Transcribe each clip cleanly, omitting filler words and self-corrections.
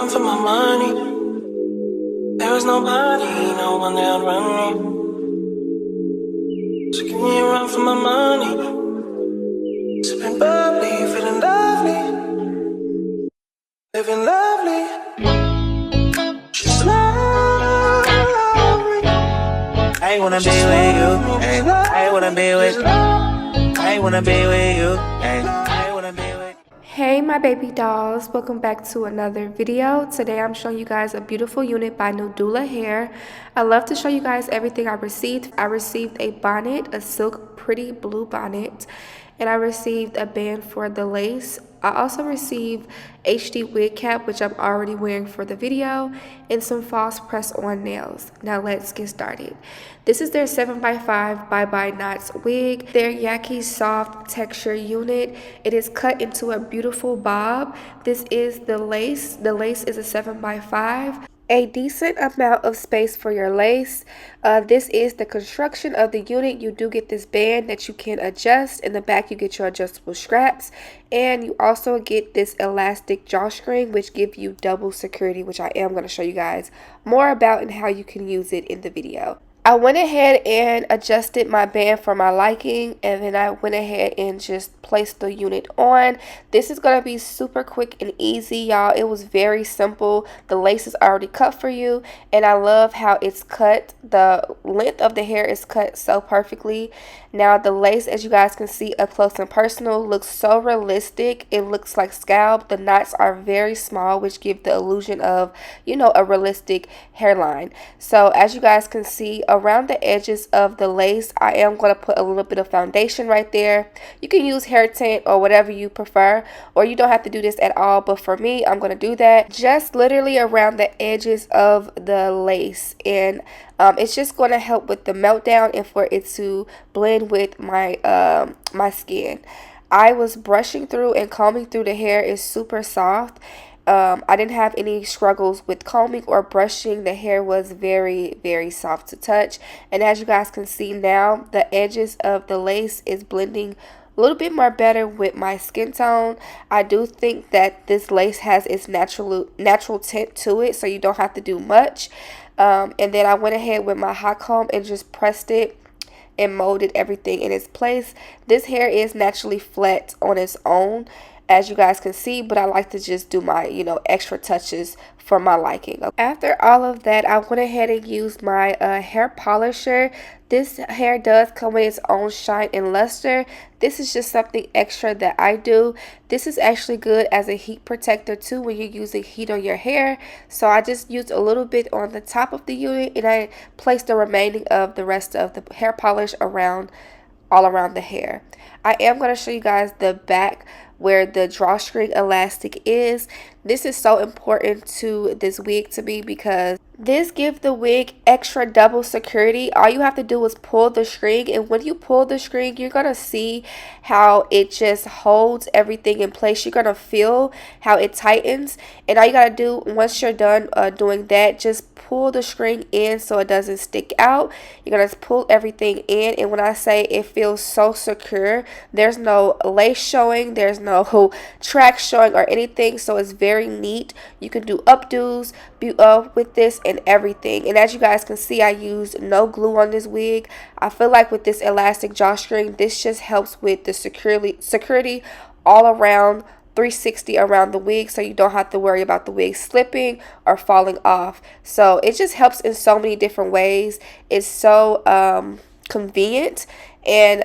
run for my money. There is nobody, no one that run me. So give me a run for my money. Sipping bubbly, feeling lovely, living lovely. She's lovely. I wanna be with you. Ay, I wanna be with. I wanna be with you. Ay, I wanna be with. Hey my baby dolls, welcome back to another video. Today I'm showing you guys a beautiful unit by Nodula Hair. I love to show you guys everything I received. I received a bonnet, a silk pretty blue bonnet, and I received a band for the lace. I also received HD wig cap, which I'm already wearing for the video, and some false press on nails. Now let's get started. This is their 7x5 Bye Bye Knots wig, their Yaki soft texture unit. It is cut into a beautiful bob. This is the lace. The lace is a 7x5. A decent amount of space for your lace. This is the construction of the unit. You do get this band that you can adjust. In the back you get your adjustable straps, and you also get this elastic drawstring, which give you double security, which I am going to show you guys more about and how you can use it in the video. I went ahead and adjusted my band for my liking, and then I went ahead and just placed the unit on. This is going to be super quick and easy, y'all. It was very simple. The lace is already cut for you, and I love how it's cut. The length of the hair is cut so perfectly. Now the lace, as you guys can see up close and personal, looks so realistic. It looks like scalp. The knots are very small, which give the illusion of, you know, a realistic hairline. So as you guys can see, around the edges of the lace, I am going to put a little bit of foundation right there. You can use hair tint or whatever you prefer, or you don't have to do this at all, but for me, I'm going to do that just literally around the edges of the lace, and it's just going to help with the meltdown and for it to blend with my my skin. I was brushing through and combing through the hair. Is super soft. I didn't have any struggles with combing or brushing. The hair was very, very soft to touch. And as you guys can see now, the edges of the lace is blending a little bit more better with my skin tone. I do think that this lace has its natural tint to it, so you don't have to do much. And then I went ahead with my hot comb and just pressed it and molded everything in its place. This hair is naturally flat on its own, as you guys can see, but I like to just do my, you know, extra touches for my liking. After all of that, I went ahead and used my hair polisher. This hair does come with its own shine and luster. This is just something extra that I do. This is actually good as a heat protector too when you're using heat on your hair. So I just used a little bit on the top of the unit, and I placed the remaining of the rest of the hair polish around, all around the hair. I am going to show you guys the back where the drawstring elastic is. This is so important to this wig to me because this gives the wig extra double security. All you have to do is pull the string, and when you pull the string, you're gonna see how it just holds everything in place. You're gonna feel how it tightens, and all you gotta do once you're done doing that, just pull the string in so it doesn't stick out. You're gonna pull everything in, and when I say it feels so secure, there's no lace showing, there's no track showing or anything, so it's very neat. You can do updos with this and everything. And as you guys can see, I used no glue on this wig. I feel like with this elastic drawstring, this just helps with the security all around, 360 around the wig, so you don't have to worry about the wig slipping or falling off. So it just helps in so many different ways. It's so convenient, and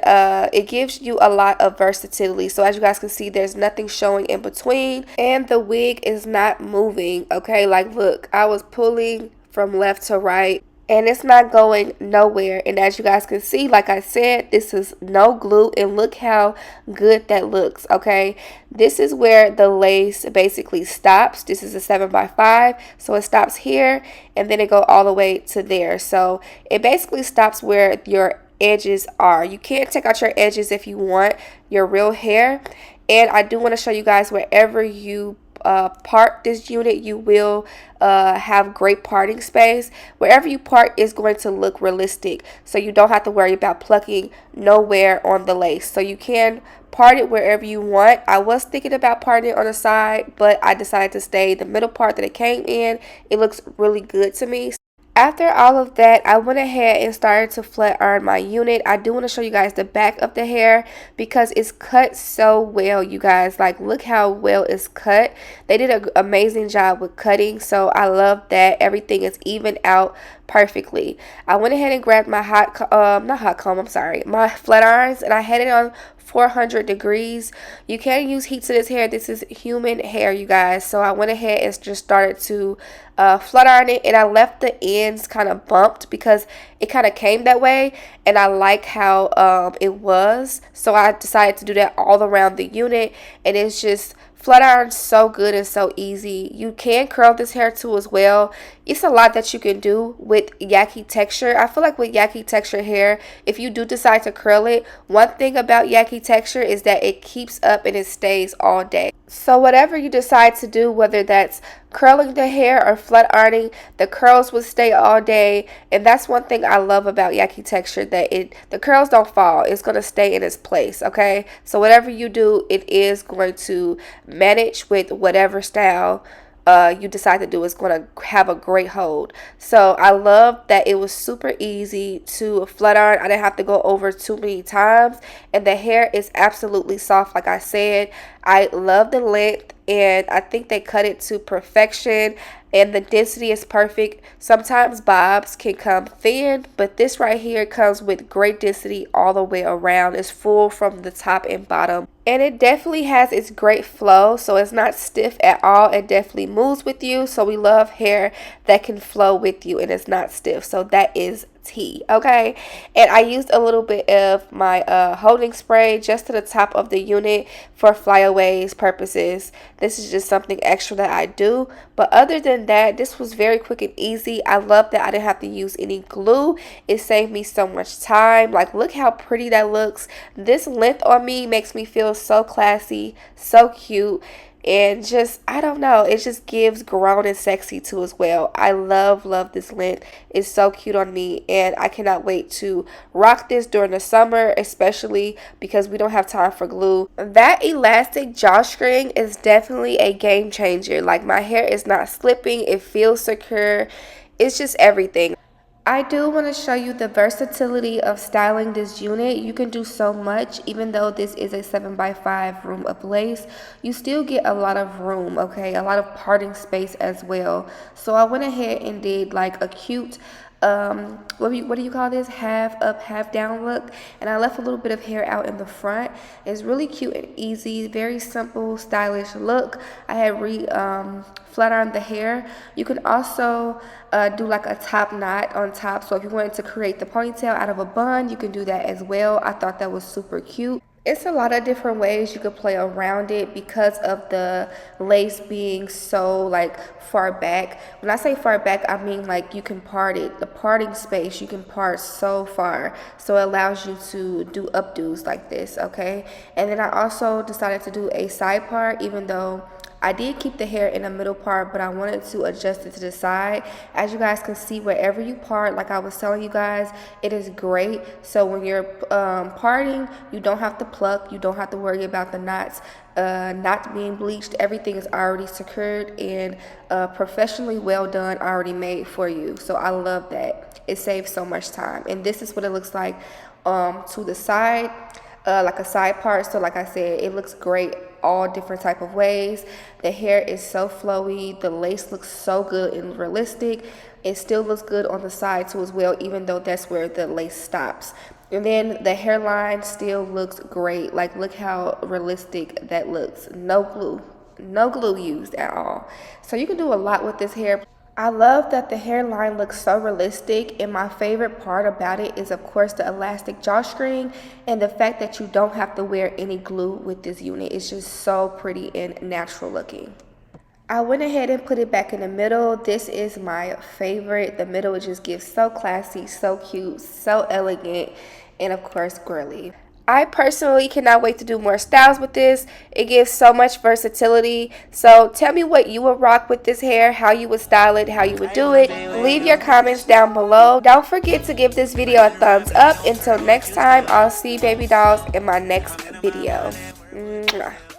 it gives you a lot of versatility. So as you guys can see, there's nothing showing in between, and the wig is not moving. Okay, like look, I was pulling from left to right, and it's not going nowhere. And as you guys can see, like I said, this is no glue, and look how good that looks. Okay, this is where the lace basically stops. This is a 7x5, so it stops here, and then it go all the way to there. So it basically stops where your edges are. You can't take out your edges if you want your real hair. And I do want to show you guys, wherever you part this unit, you will have great parting space. Wherever you part is going to look realistic, so you don't have to worry about plucking nowhere on the lace. So you can part it wherever you want. I was thinking about parting it on the side, but I decided to stay the middle part that it came in. It looks really good to me. After all of that, I went ahead and started to flat iron my unit. I do want to show you guys the back of the hair because it's cut so well, you guys. Like, look how well it's cut. They did an amazing job with cutting, so I love that. Everything is even out perfectly. I went ahead and grabbed my my flat irons, and I had it on 400 degrees. You can use heat to this hair. This is human hair, you guys. So I went ahead and just started to flat iron it, and I left the ends kind of bumped because it kind of came that way, and I like how it was. So I decided to do that all around the unit, and it's just flat iron so good and so easy. You can curl this hair too as well. It's a lot that you can do with Yaki texture. I feel like with Yaki texture hair, if you do decide to curl it, one thing about Yaki texture is that it keeps up and it stays all day. So whatever you decide to do, whether that's curling the hair or flat ironing, the curls will stay all day. And that's one thing I love about Yaki texture, that the curls don't fall. It's going to stay in its place, okay? So whatever you do, it is going to manage with whatever style you decide to do. Is going to have a great hold. So I love that it was super easy to flat iron. I didn't have to go over too many times, and the hair is absolutely soft. Like I said, I love the length, and I think they cut it to perfection, and the density is perfect. Sometimes bobs can come thin, but this right here comes with great density all the way around. It's full from the top and bottom, and it definitely has its great flow, so it's not stiff at all. It definitely moves with you. So we love hair that can flow with you and it's not stiff. So that is tea, okay? And I used a little bit of my holding spray just to the top of the unit for flyaways purposes. This is just something extra that I do, but other than that, this was very quick and easy. I love that I didn't have to use any glue. It saved me so much time. Like, look how pretty that looks. This length on me makes me feel so classy, so cute, and just, I don't know, it just gives grown and sexy too as well. I love this length. It's so cute on me, and I cannot wait to rock this during the summer, especially because we don't have time for glue. That elastic drawstring is definitely a game changer. Like, my hair is not slipping, it feels secure. It's just everything. I do want to show you the versatility of styling this unit. You can do so much. Even though this is a 7x5 room of lace, you still get a lot of room, okay? A lot of parting space as well. So I went ahead and did like a cute what do you call this, half up half down look, and I left a little bit of hair out in the front. It's really cute and easy, very simple stylish look. I had flat ironed the hair. You can also do like a top knot on top, so if you wanted to create the ponytail out of a bun, you can do that as well. I thought that was super cute. It's a lot of different ways you could play around it because of the lace being so like far back. When I say far back, I mean like you can part it, the parting space, you can part so far. So it allows you to do updos like this, okay? And then I also decided to do a side part, even though I did keep the hair in the middle part, but I wanted to adjust it to the side. As you guys can see, wherever you part, like I was telling you guys, it is great. So when you're parting, you don't have to pluck. You don't have to worry about the knots not being bleached. Everything is already secured and professionally well done, already made for you. So I love that. It saves so much time. And this is what it looks like to the side, like a side part. So like I said, it looks great all different type of ways. The hair is so flowy. The lace looks so good and realistic. It still looks good on the side too as well, even though that's where the lace stops. And then the hairline still looks great. Like, look how realistic that looks. No glue used at all. So you can do a lot with this hair. I love that the hairline looks so realistic, and my favorite part about it is of course the elastic drawstring and the fact that you don't have to wear any glue with this unit. It's just so pretty and natural looking. I went ahead and put it back in the middle. This is my favorite. The middle just gives so classy, so cute, so elegant, and of course girly. I personally cannot wait to do more styles with this. It gives so much versatility. So tell me what you would rock with this hair, how you would style it, how you would do it. Leave your comments down below. Don't forget to give this video a thumbs up. Until next time, I'll see you baby dolls in my next video. Mwah.